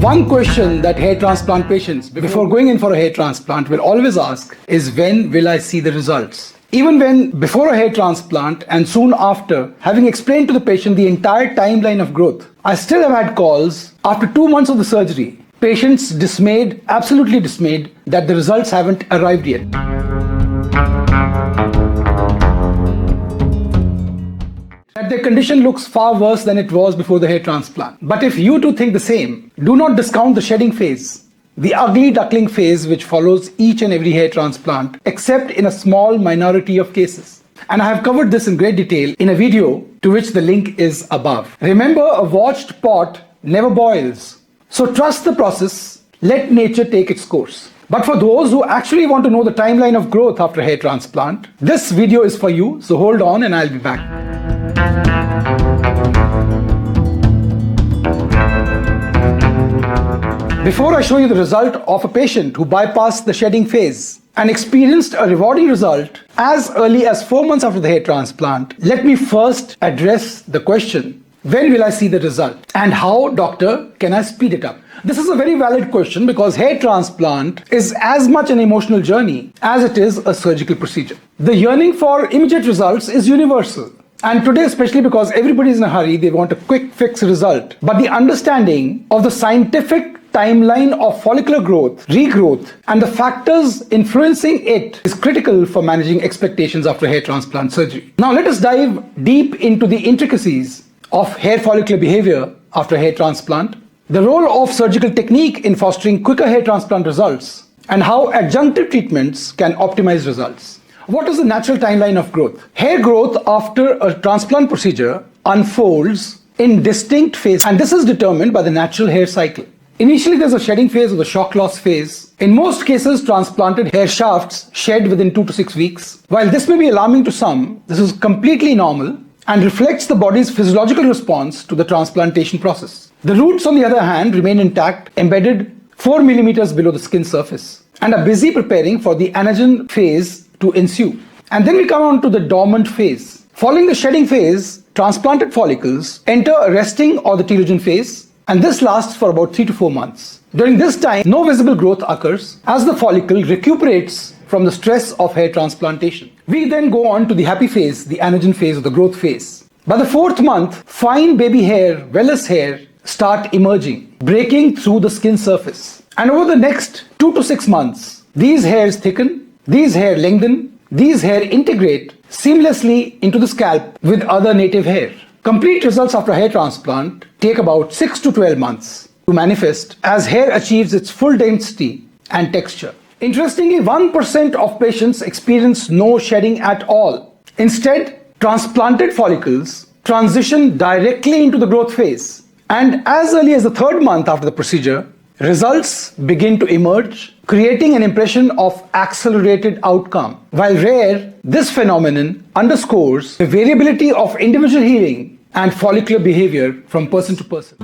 One question that hair transplant patients, before going in for a hair transplant, will always ask is, when will I see the results? Even when before a hair transplant and soon after, having explained to the patient the entire timeline of growth, I still have had calls after 2 months of the surgery, patients dismayed, absolutely dismayed, that the results haven't arrived yet. That their condition looks far worse than it was before the hair transplant. But if you too think the same, do not discount the shedding phase, the ugly duckling phase which follows each and every hair transplant, except in a small minority of cases. And I have covered this in great detail in a video to which the link is above. Remember, a watched pot never boils. So trust the process, let nature take its course. But for those who actually want to know the timeline of growth after hair transplant, this video is for you, so hold on and I'll be back. Before I show you the result of a patient who bypassed the shedding phase and experienced a rewarding result as early as 4 months after the hair transplant, let me first address the question, when will I see the result? And how, doctor, can I speed it up? This is a very valid question because hair transplant is as much an emotional journey as it is a surgical procedure. The yearning for immediate results is universal. And today, especially because everybody is in a hurry, they want a quick fix result. But the understanding of the scientific timeline of follicular growth, regrowth, and the factors influencing it is critical for managing expectations after hair transplant surgery. Now let us dive deep into the intricacies of hair follicular behavior after hair transplant, the role of surgical technique in fostering quicker hair transplant results, and how adjunctive treatments can optimize results. What is the natural timeline of growth? Hair growth after a transplant procedure unfolds in distinct phases, and this is determined by the natural hair cycle. Initially, there's a shedding phase or the shock loss phase. In most cases, transplanted hair shafts shed within 2 to 6 weeks. While this may be alarming to some, this is completely normal and reflects the body's physiological response to the transplantation process. The roots, on the other hand, remain intact, embedded 4 millimeters below the skin surface, and are busy preparing for the anagen phase to ensue. And then we come on to the dormant phase. Following the shedding phase, transplanted follicles enter a resting or the telogen phase, and this lasts for about 3 to 4 months. During this time, no visible growth occurs as the follicle recuperates from the stress of hair transplantation. We then go on to the happy phase, the anagen phase or the growth phase. By the 4th month, fine baby hair, vellus hair, start emerging, breaking through the skin surface. And over the next 2 to 6 months, these hairs thicken, these hair lengthen, these hair integrate seamlessly into the scalp with other native hair. Complete results after hair transplant take about 6 to 12 months to manifest as hair achieves its full density and texture. Interestingly, 1% of patients experience no shedding at all. Instead, transplanted follicles transition directly into the growth phase. And as early as the 3rd month after the procedure, results begin to emerge, creating an impression of accelerated outcome. While rare, this phenomenon underscores the variability of individual healing and follicular behavior from person to person.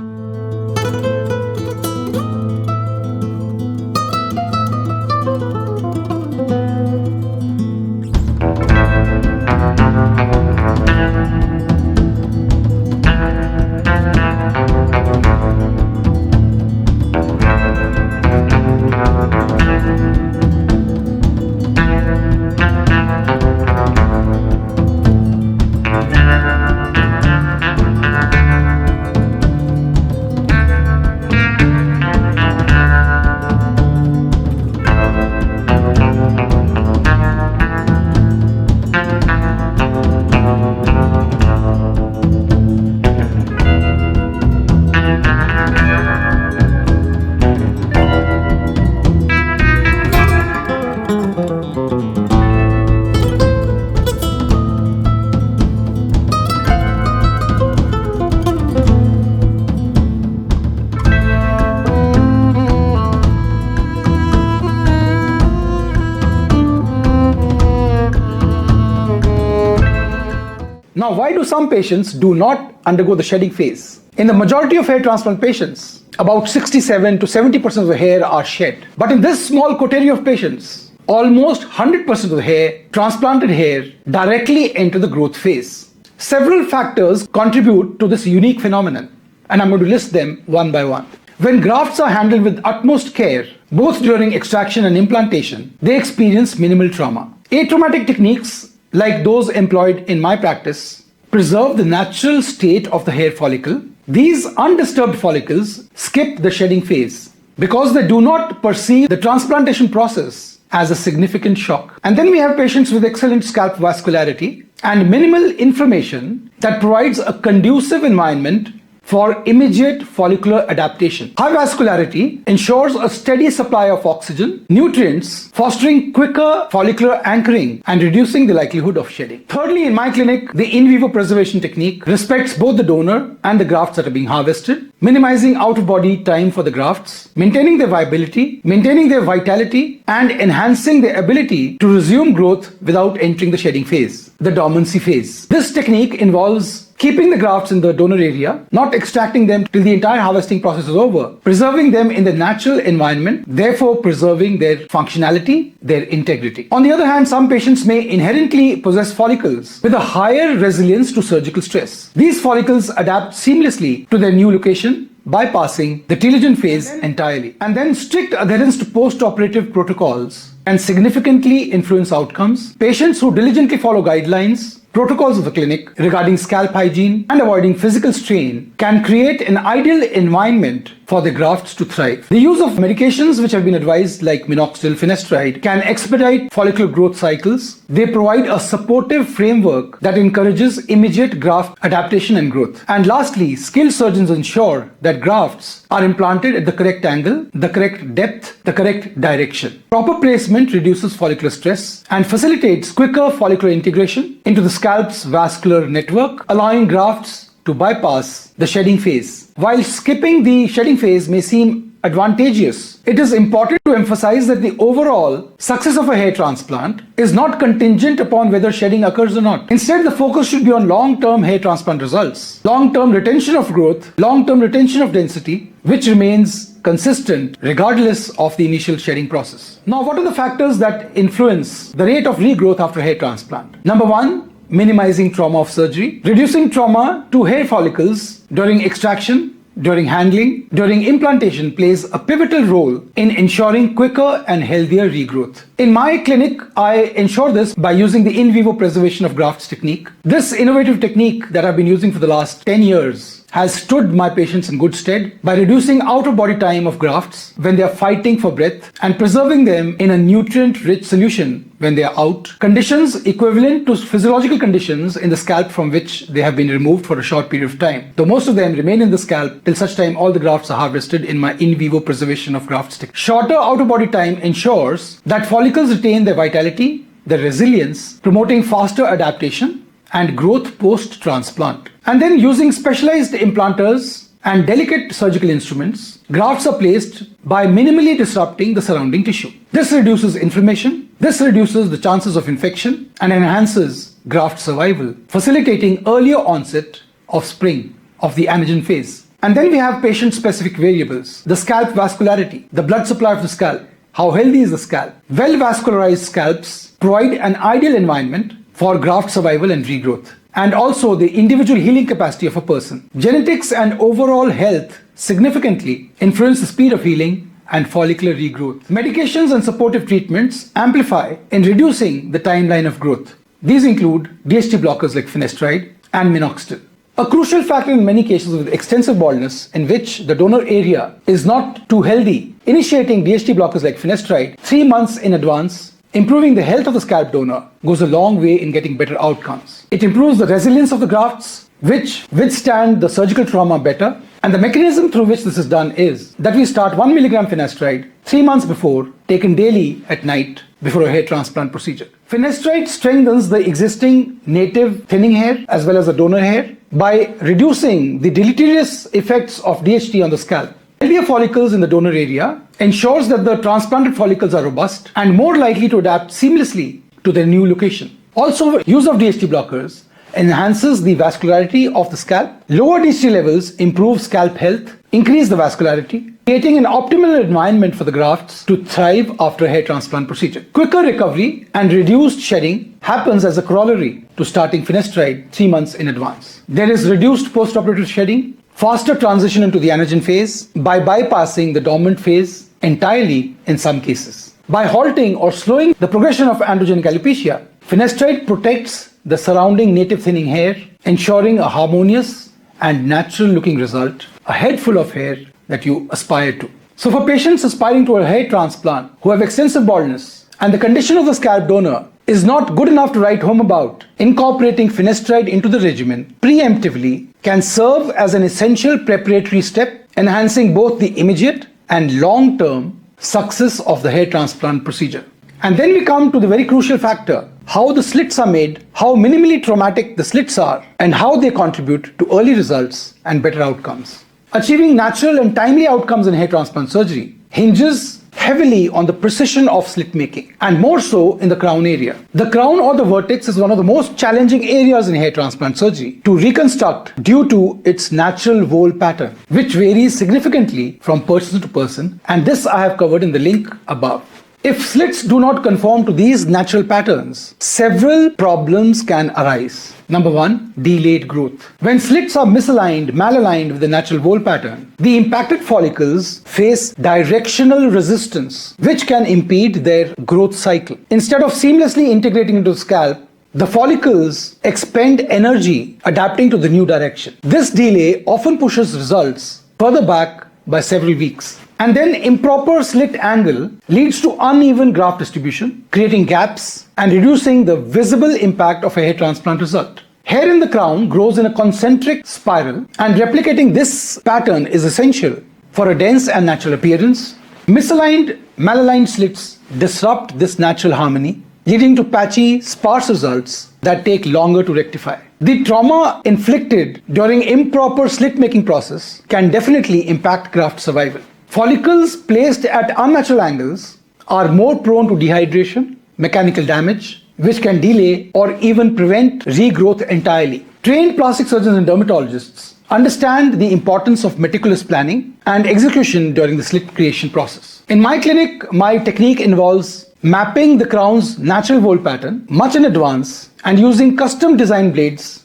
Now, why do some patients do not undergo the shedding phase? In the majority of hair transplant patients, about 67 to 70% of the hair are shed. But in this small coterie of patients, almost 100% of the hair, transplanted hair, directly enter the growth phase. Several factors contribute to this unique phenomenon, and I'm going to list them one by one. When grafts are handled with utmost care, both during extraction and implantation, they experience minimal trauma. Atraumatic techniques, like those employed in my practice, preserve the natural state of the hair follicle. These undisturbed follicles skip the shedding phase because they do not perceive the transplantation process as a significant shock. And then we have patients with excellent scalp vascularity and minimal inflammation that provides a conducive environment for immediate follicular adaptation. High vascularity ensures a steady supply of oxygen, nutrients, fostering quicker follicular anchoring and reducing the likelihood of shedding. Thirdly, in my clinic, the in vivo preservation technique respects both the donor and the grafts that are being harvested, minimizing out-of-body time for the grafts, maintaining their viability, maintaining their vitality, and enhancing their ability to resume growth without entering the shedding phase, the dormancy phase. This technique involves keeping the grafts in the donor area, not extracting them till the entire harvesting process is over, preserving them in the natural environment, therefore preserving their functionality, their integrity. On the other hand, some patients may inherently possess follicles with a higher resilience to surgical stress. These follicles adapt seamlessly to their new location, bypassing the telogen phase entirely. And then strict adherence to post-operative protocols can significantly influence outcomes. Patients who diligently follow guidelines, protocols of the clinic regarding scalp hygiene and avoiding physical strain can create an ideal environment for the grafts to thrive. The use of medications which have been advised like minoxidil, finasteride can expedite follicular growth cycles. They provide a supportive framework that encourages immediate graft adaptation and growth. And lastly, skilled surgeons ensure that grafts are implanted at the correct angle, the correct depth, the correct direction. Proper placement reduces follicular stress and facilitates quicker follicular integration into the scalp's vascular network, allowing grafts to bypass the shedding phase. While skipping the shedding phase may seem advantageous, it is important to emphasize that the overall success of a hair transplant is not contingent upon whether shedding occurs or not. Instead, the focus should be on long-term hair transplant results, long-term retention of growth, long-term retention of density, which remains consistent regardless of the initial shedding process. Now, what are the factors that influence the rate of regrowth after hair transplant? Number one, minimizing trauma of surgery, reducing trauma to hair follicles during extraction, during handling, during implantation plays a pivotal role in ensuring quicker and healthier regrowth. In my clinic, I ensure this by using the in vivo preservation of grafts technique. This innovative technique that I've been using for the last 10 years has stood my patients in good stead by reducing out-of-body time of grafts when they are fighting for breath and preserving them in a nutrient-rich solution when they are out. Conditions equivalent to physiological conditions in the scalp from which they have been removed for a short period of time, though most of them remain in the scalp till such time all the grafts are harvested in my in vivo preservation of grafts technique. Shorter out-of-body time ensures that follicles retain their vitality, their resilience, promoting faster adaptation and growth post-transplant. And then using specialized implanters and delicate surgical instruments, grafts are placed by minimally disrupting the surrounding tissue. This reduces inflammation, this reduces the chances of infection and enhances graft survival, facilitating earlier onset of spring of the anagen phase. And then we have patient-specific variables, the scalp vascularity, the blood supply of the scalp, how healthy is the scalp. Well-vascularized scalps provide an ideal environment for graft survival and regrowth, and also the individual healing capacity of a person. Genetics and overall health significantly influence the speed of healing and follicular regrowth. Medications and supportive treatments amplify in reducing the timeline of growth. These include DHT blockers like finasteride and minoxidil. A crucial factor in many cases with extensive baldness in which the donor area is not too healthy, initiating DHT blockers like finasteride 3 months in advance, improving the health of the scalp donor, goes a long way in getting better outcomes. It improves the resilience of the grafts, which withstand the surgical trauma better. And the mechanism through which this is done is that we start 1 milligram finasteride 3 months before, taken daily at night before a hair transplant procedure. Finasteride strengthens the existing native thinning hair as well as the donor hair by reducing the deleterious effects of DHT on the scalp. Healthier follicles in the donor area ensures that the transplanted follicles are robust and more likely to adapt seamlessly to their new location. Also, use of DHT blockers enhances the vascularity of the scalp. Lower DHT levels improve scalp health, increase the vascularity, creating an optimal environment for the grafts to thrive after a hair transplant procedure. Quicker recovery and reduced shedding happens as a corollary to starting Finasteride 3 months in advance. There is reduced post-operative shedding, faster transition into the anagen phase by bypassing the dormant phase entirely in some cases. By halting or slowing the progression of androgenic alopecia, Finasteride protects the surrounding native thinning hair, ensuring a harmonious and natural looking result, a head full of hair that you aspire to. So for patients aspiring to a hair transplant who have extensive baldness and the condition of the scalp donor is not good enough to write home about, incorporating Finasteride into the regimen preemptively can serve as an essential preparatory step, enhancing both the immediate and long-term success of the hair transplant procedure. And then we come to the very crucial factor, how the slits are made, how minimally traumatic the slits are, and how they contribute to early results and better outcomes. Achieving natural and timely outcomes in hair transplant surgery hinges heavily on the precision of slit making, and more so in the crown area. The crown or the vertex is one of the most challenging areas in hair transplant surgery to reconstruct due to its natural vole pattern, which varies significantly from person to person, and this I have covered in the link above. If slits do not conform to these natural patterns, several problems can arise. Number 1, delayed growth. When slits are misaligned, malaligned with the natural vole pattern, the impacted follicles face directional resistance, which can impede their growth cycle. Instead of seamlessly integrating into the scalp, the follicles expend energy adapting to the new direction. This delay often pushes results further back by several weeks. And then improper slit angle leads to uneven graft distribution, creating gaps and reducing the visible impact of a hair transplant result. Hair in the crown grows in a concentric spiral, and replicating this pattern is essential for a dense and natural appearance. Misaligned, malaligned slits disrupt this natural harmony, leading to patchy, sparse results that take longer to rectify. The trauma inflicted during improper slit-making process can definitely impact graft survival. Follicles placed at unnatural angles are more prone to dehydration, mechanical damage, which can delay or even prevent regrowth entirely. Trained plastic surgeons and dermatologists understand the importance of meticulous planning and execution during the slit creation process. In my clinic, my technique involves mapping the crown's natural vole pattern much in advance and using custom designed blades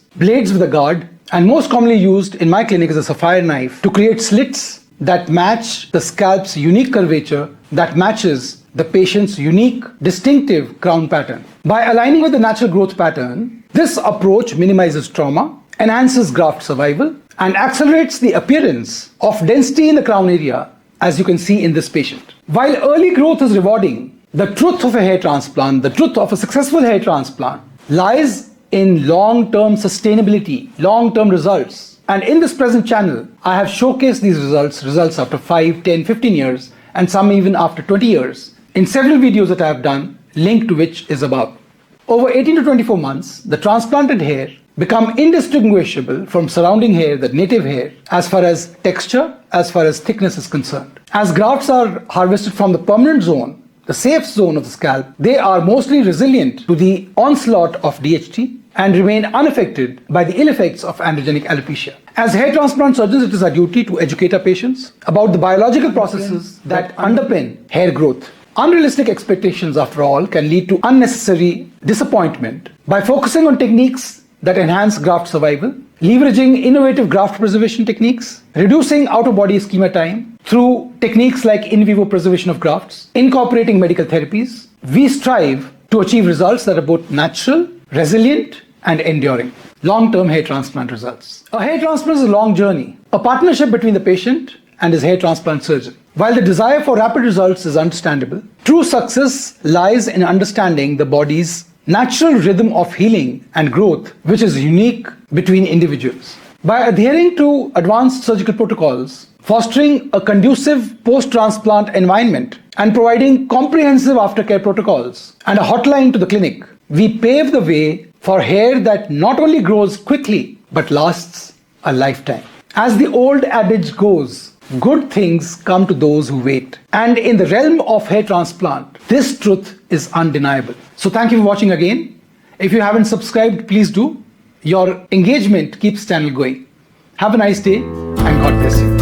with a guard, and most commonly used in my clinic is a sapphire knife to create slits that match the scalp's unique curvature, that matches the patient's unique, distinctive crown pattern. By aligning with the natural growth pattern, this approach minimizes trauma, enhances graft survival, and accelerates the appearance of density in the crown area, as you can see in this patient. While early growth is rewarding, the truth of a hair transplant, the truth of a successful hair transplant, lies in long-term sustainability, long-term results. And in this present channel, I have showcased these results after 5, 10, 15 years, and some even after 20 years, in several videos that I have done, link to which is above. Over 18 to 24 months, the transplanted hair become indistinguishable from surrounding hair, the native hair, as far as texture, as far as thickness is concerned. As grafts are harvested from the permanent zone, the safe zone of the scalp, they are mostly resilient to the onslaught of DHT and remain unaffected by the ill effects of androgenic alopecia. As hair transplant surgeons, it is our duty to educate our patients about the biological processes that underpin hair growth. Unrealistic expectations, after all, can lead to unnecessary disappointment. By focusing on techniques that enhance graft survival, leveraging innovative graft preservation techniques, reducing out-of-body ischemia time through techniques like in vivo preservation of grafts, incorporating medical therapies, we strive to achieve results that are both natural, resilient, and enduring. Long-term hair transplant results. A hair transplant is a long journey, a partnership between the patient and his hair transplant surgeon. While the desire for rapid results is understandable, true success lies in understanding the body's natural rhythm of healing and growth, which is unique between individuals. By adhering to advanced surgical protocols, fostering a conducive post-transplant environment, and providing comprehensive aftercare protocols and a hotline to the clinic, we pave the way for hair that not only grows quickly but lasts a lifetime. As the old adage goes, good things come to those who wait. And in the realm of hair transplant, this truth is undeniable. So thank you for watching again. If you haven't subscribed, please do. Your engagement keeps the channel going. Have a nice day and God bless you.